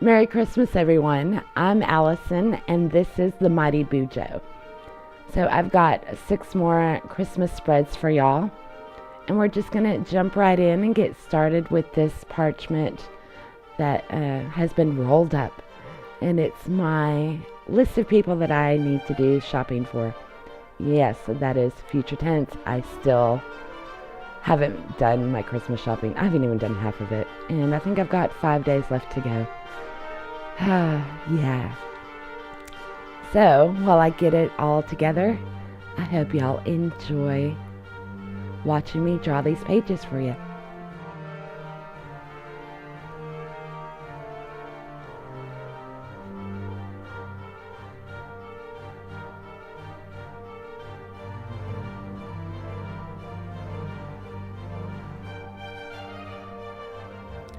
Merry Christmas, everyone. I'm Allison, and this is the Mighty Bujo. So I've got 6 more Christmas spreads for y'all, and we're just going to jump right in and get started with this parchment that has been rolled up. And it's my list of people that I need to do shopping for. Yes, that is future tense. I still haven't done my Christmas shopping. I haven't even done half of it. And I think I've got 5 days left to go. Yeah. So, while I get it all together, I hope y'all enjoy watching me draw these pages for you.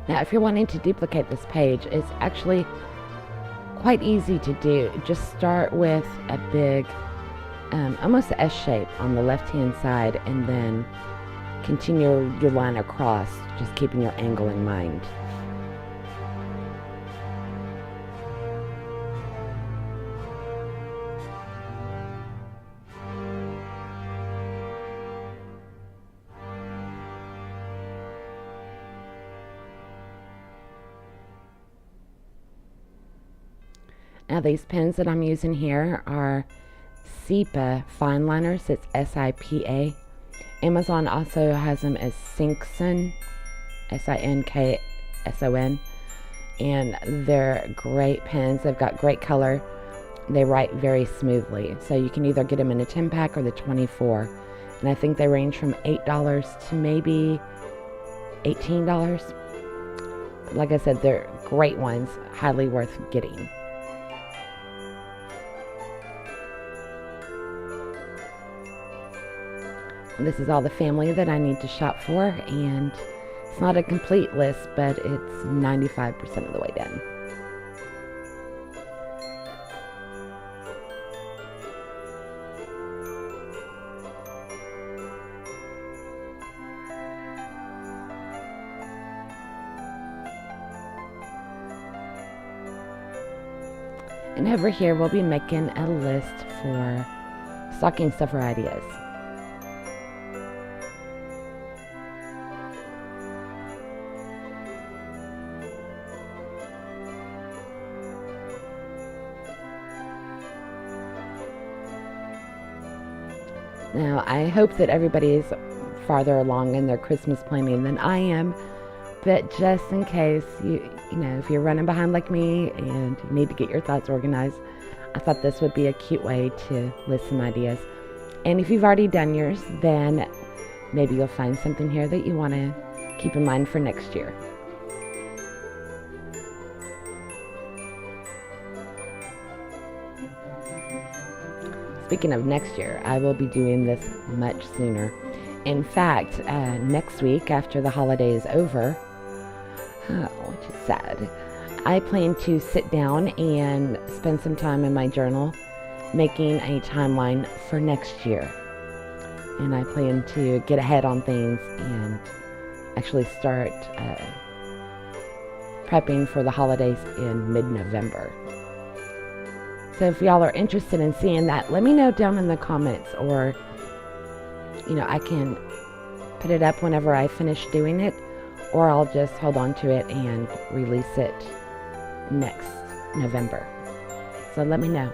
Now, if you're wanting to duplicate this page, it's actually quite easy to do. Just start with a big, almost S shape on the left-hand side, and then continue your line across, just keeping your angle in mind. Now these pens that I'm using here are SIPA fine liners. It's SIPA. Amazon also has them as Sinkson, SINKSON, and they're great pens. They've got great color. They write very smoothly. So you can either get them in a 10-pack or the 24. And I think they range from $8 to maybe $18. Like I said, they're great ones, highly worth getting. This is all the family that I need to shop for, and it's not a complete list, but it's 95% of the way done. And over here we'll be making a list for stocking stuffer ideas. Now, I hope that everybody is farther along in their Christmas planning than I am, but just in case, you know, if you're running behind like me and you need to get your thoughts organized, I thought this would be a cute way to list some ideas. And if you've already done yours, then maybe you'll find something here that you want to keep in mind for next year. Speaking of next year, I will be doing this much sooner. In fact, next week after the holiday is over, which is sad, I plan to sit down and spend some time in my journal making a timeline for next year. And I plan to get ahead on things and actually start prepping for the holidays in mid-November. So if y'all are interested in seeing that, let me know down in the comments, or, you know, I can put it up whenever I finish doing it, or I'll just hold on to it and release it next November. So let me know.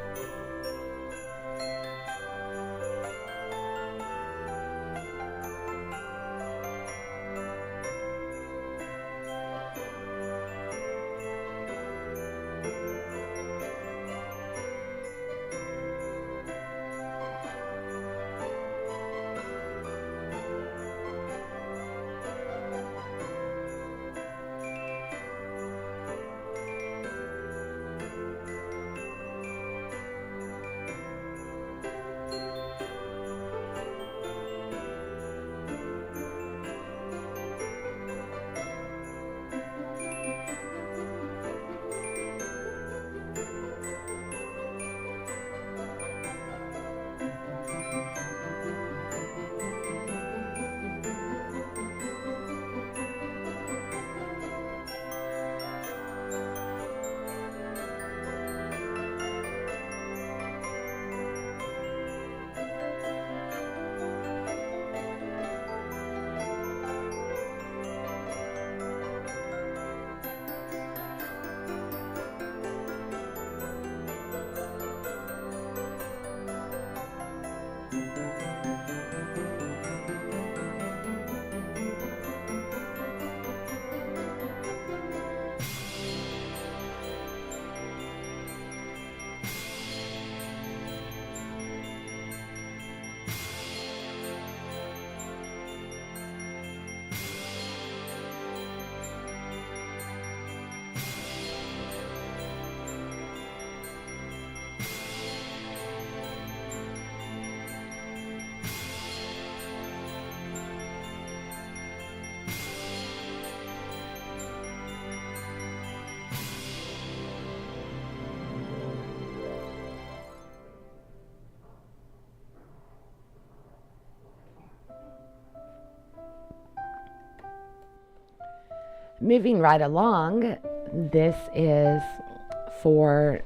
moving right along, this is for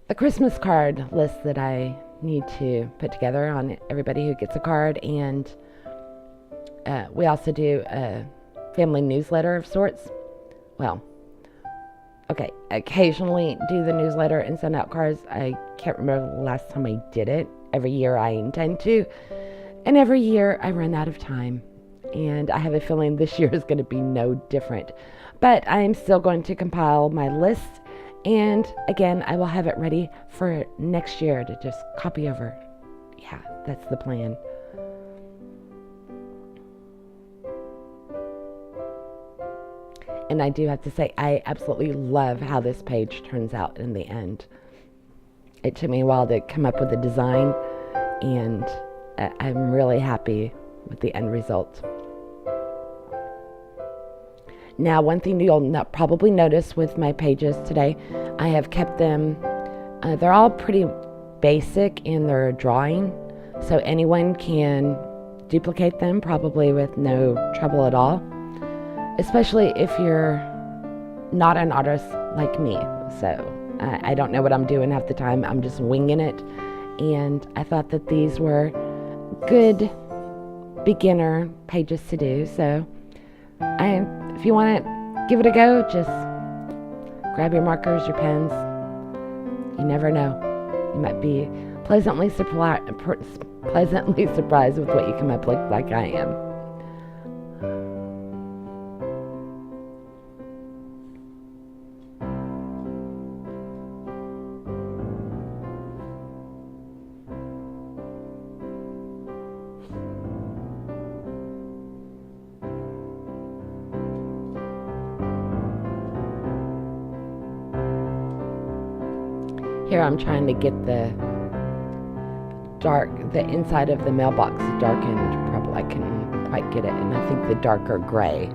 the Christmas card list that I need to put together on everybody who gets a card, and we also do a family newsletter of sorts. Well, okay, occasionally do the newsletter and send out cards. I can't remember the last time I did it. Every year I intend to, and every year I run out of time, and I have a feeling this year is going to be no different. But I'm still going to compile my list, and again, I will have it ready for next year to just copy over. Yeah, that's the plan. And I do have to say, I absolutely love how this page turns out in the end. It took me a while to come up with the design, and I'm really happy with the end result. Now, one thing you'll probably notice with my pages today, I have kept them, they're all pretty basic in their drawing, so anyone can duplicate them probably with no trouble at all, especially if you're not an artist like me. So I don't know what I'm doing half the time. I'm just winging it, and I thought that these were good beginner pages to do. So if you want to give it a go, just grab your markers, your pens. You never know. You might be pleasantly surprised with what you come up with, like I am. Here I'm trying to get the inside of the mailbox darkened. Probably I couldn't quite get it, and I think the darker gray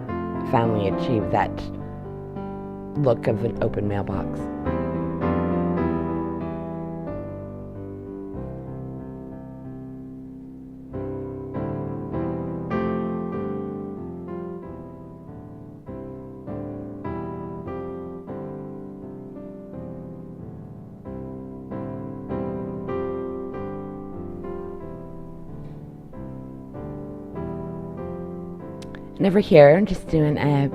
finally achieved that look of an open mailbox. And over here, I'm just doing a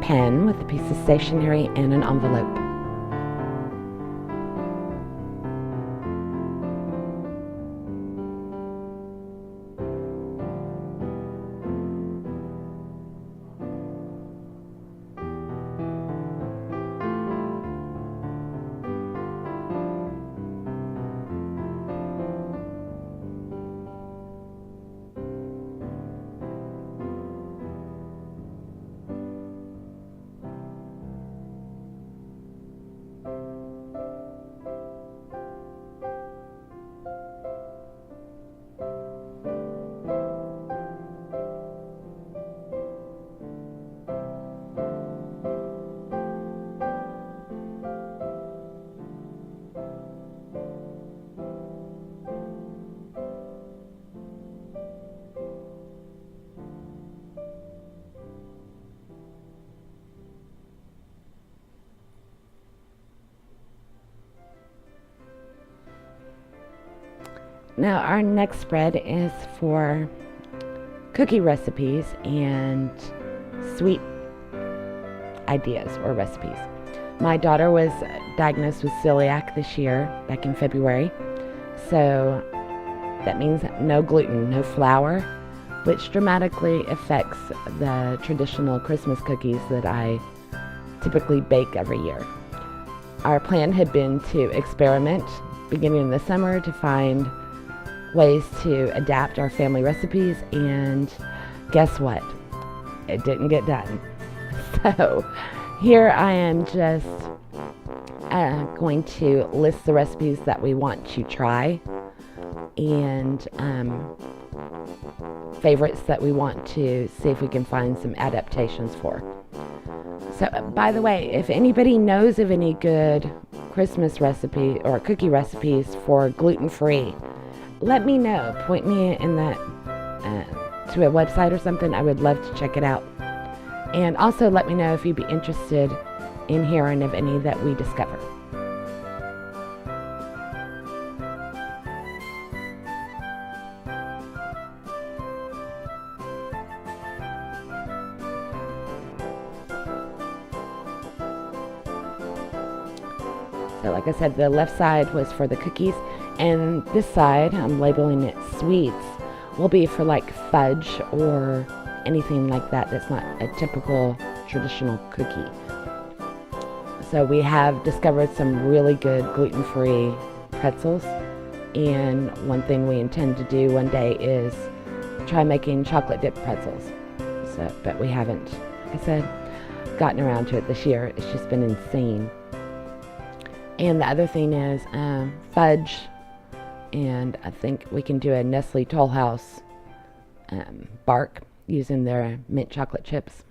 pen with a piece of stationery and an envelope. Now our next spread is for cookie recipes and sweet ideas or recipes. My daughter was diagnosed with celiac this year, back in February, so that means no gluten, no flour, which dramatically affects the traditional Christmas cookies that I typically bake every year. Our plan had been to experiment beginning in the summer to find ways to adapt our family recipes, and guess what? It didn't get done. So here I am just going to list the recipes that we want to try and favorites that we want to see if we can find some adaptations for. So by the way, if anybody knows of any good Christmas recipe or cookie recipes for gluten-free, let me know. Point me in that to a website or something. I would love to check it out. And also let me know if you'd be interested in hearing of any that we discover. So like I said, the left side was for the cookies, and this side, I'm labeling it sweets, will be for like fudge or anything like that that's not a typical traditional cookie. So we have discovered some really good gluten-free pretzels, and one thing we intend to do one day is try making chocolate dip pretzels. But we haven't, like I said, gotten around to it this year. It's just been insane. And the other thing is fudge, and I think we can do a Nestle Toll House bark using their mint chocolate chips.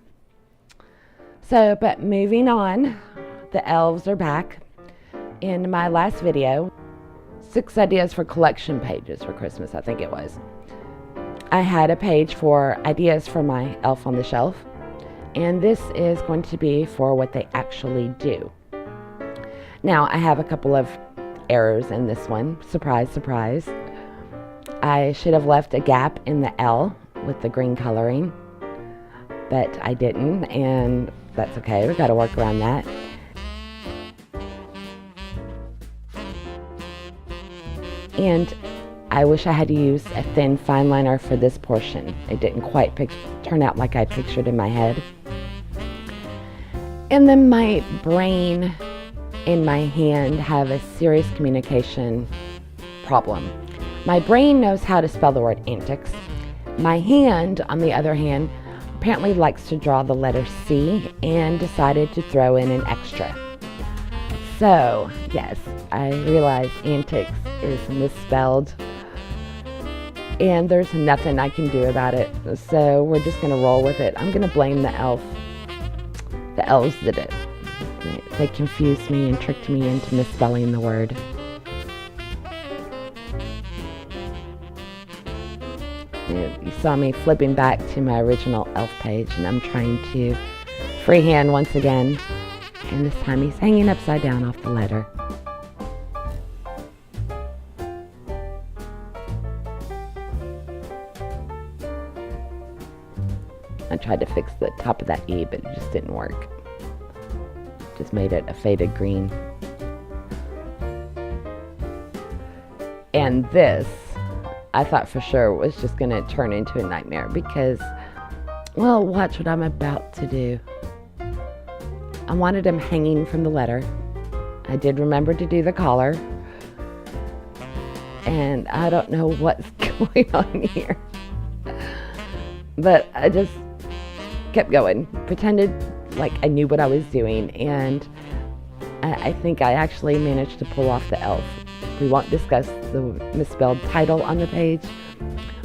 So, but moving on, the elves are back. In my last video, 6 ideas for collection pages for Christmas, I think it was. I had a page for ideas for my elf on the shelf, and this is going to be for what they actually do. Now, I have a couple of errors in this one. Surprise, surprise. I should have left a gap in the L with the green coloring, but I didn't, and that's okay. We've got to work around that. And I wish I had used a thin fine liner for this portion. It didn't quite turn out like I pictured in my head. And then my brain and my hand have a serious communication problem. My brain knows how to spell the word antics. My hand, on the other hand, apparently likes to draw the letter C and decided to throw in an extra. So, yes, I realize antics is misspelled, and there's nothing I can do about it. So we're just going to roll with it. I'm going to blame the elf. The elves did it. They confused me and tricked me into misspelling the word. You saw me flipping back to my original elf page, and I'm trying to freehand once again, and this time he's hanging upside down off the letter. I tried to fix the top of that E, but it just didn't work. Just made it a faded green. And this, I thought for sure was just going to turn into a nightmare because, well, watch what I'm about to do. I wanted him hanging from the letter. I did remember to do the collar. And I don't know what's going on here. But I just kept going, pretended like I knew what I was doing, and I think I actually managed to pull off the elf. We won't discuss the misspelled title on the page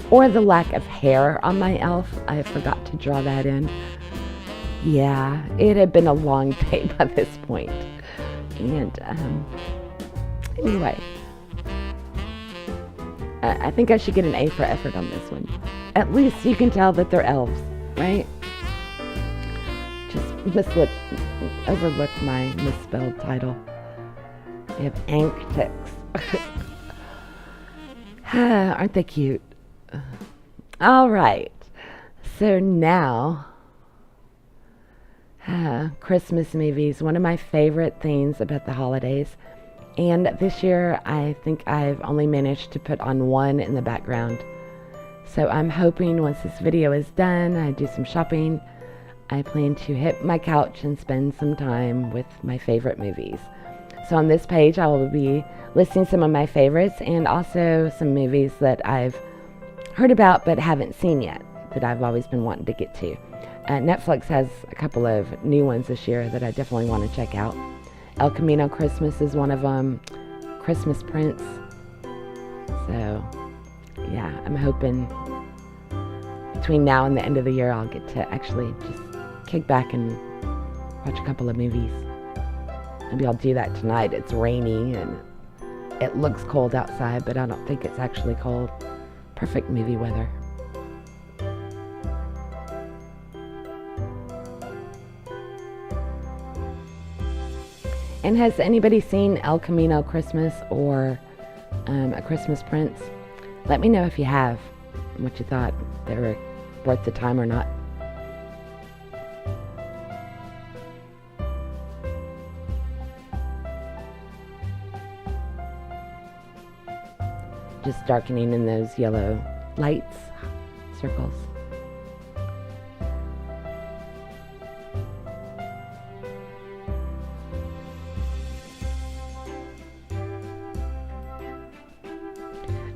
or the lack of hair on my elf. I forgot to draw that in. Yeah, it had been a long day by this point. And anyway, I think I should get an A for effort on this one. At least you can tell that they're elves, right? Just overlook my misspelled title. They have Antics. Aren't they cute? All right. So now, Christmas movies, one of my favorite things about the holidays. And this year, I think I've only managed to put on one in the background. So I'm hoping once this video is done, I do some shopping, I plan to hit my couch and spend some time with my favorite movies. So on this page, I will be listing some of my favorites and also some movies that I've heard about but haven't seen yet that I've always been wanting to get to. Netflix has a couple of new ones this year that I definitely want to check out. El Camino Christmas is one of them. Christmas Prince. So, yeah, I'm hoping between now and the end of the year I'll get to actually just kick back and watch a couple of movies. Maybe I'll do that tonight. It's rainy and it looks cold outside, but I don't think it's actually cold. Perfect movie weather. And has anybody seen El Camino Christmas or A Christmas Prince? Let me know if you have, what you thought. They were worth the time or not. Just darkening in those yellow lights, circles.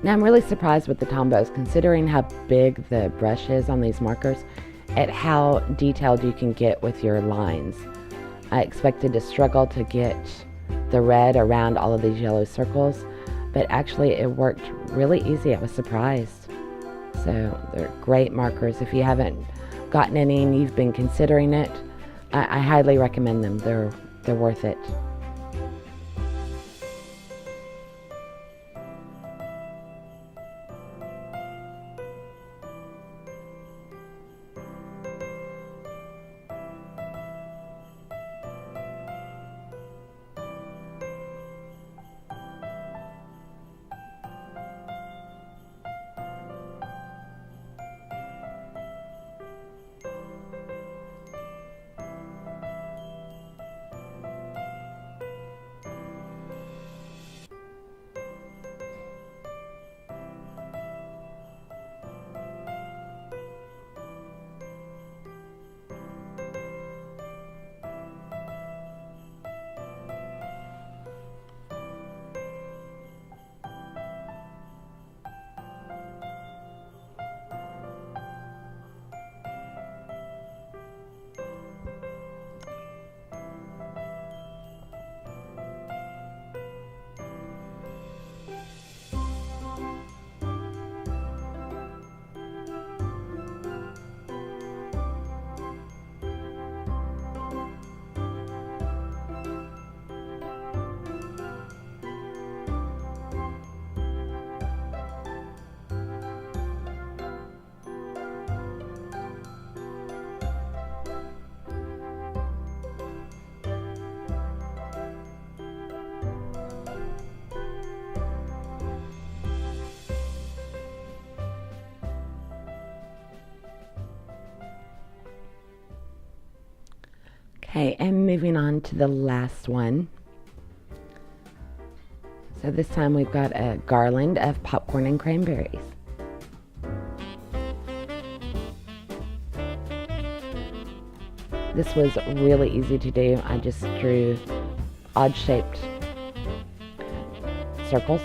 Now I'm really surprised with the Tombos, considering how big the brush is on these markers, at how detailed you can get with your lines. I expected to struggle to get the red around all of these yellow circles, but actually it worked really easy. I was surprised. So they're great markers. If you haven't gotten any and you've been considering it, I highly recommend them. They're worth it. Okay, and moving on to the last one. So this time we've got a garland of popcorn and cranberries. This was really easy to do. I just drew odd-shaped circles.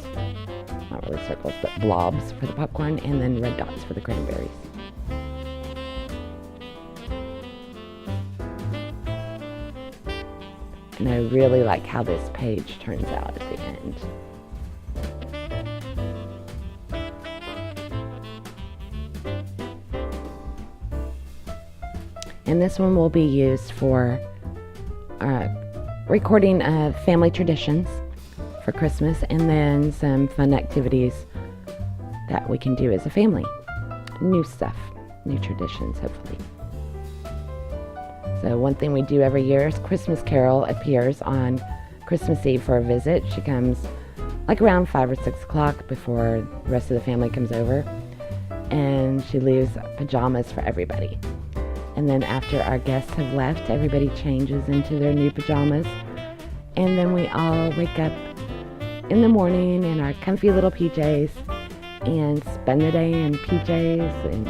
Not really circles, but blobs for the popcorn, and then red dots for the cranberries. And I really like how this page turns out at the end. And this one will be used for recording family traditions for Christmas, and then some fun activities that we can do as a family. New stuff, new traditions, hopefully. So one thing we do every year is Christmas Carol appears on Christmas Eve for a visit. She comes like around 5 or 6 o'clock before the rest of the family comes over, and she leaves pajamas for everybody. And then after our guests have left, everybody changes into their new pajamas, and then we all wake up in the morning in our comfy little PJs and spend the day in PJs and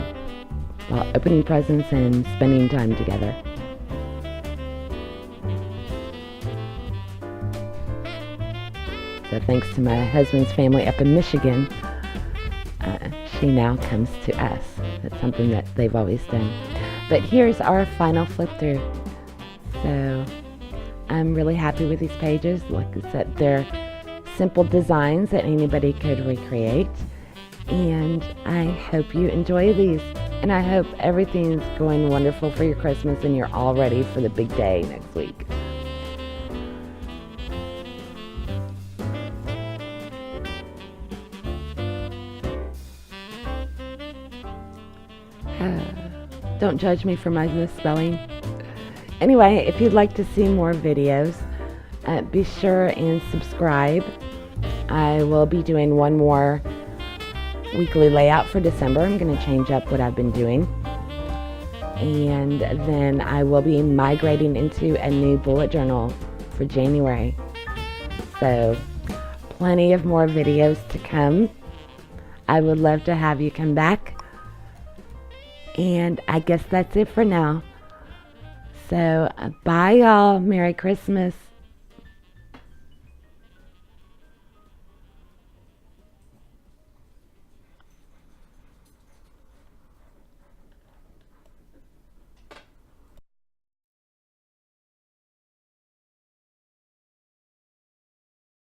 while opening presents and spending time together. So thanks to my husband's family up in Michigan, she now comes to us. That's something that they've always done. But here's our final flip through. So I'm really happy with these pages. Like I said, they're simple designs that anybody could recreate. And I hope you enjoy these. And I hope everything's going wonderful for your Christmas and you're all ready for the big day next week. Don't judge me for my misspelling. Anyway, if you'd like to see more videos, Be sure and subscribe. I will be doing one more weekly layout for December. I'm going to change up what I've been doing. And then I will be migrating into a new bullet journal for January. So, plenty of more videos to come. I would love to have you come back. And I guess that's it for now. So, bye y'all. Merry Christmas.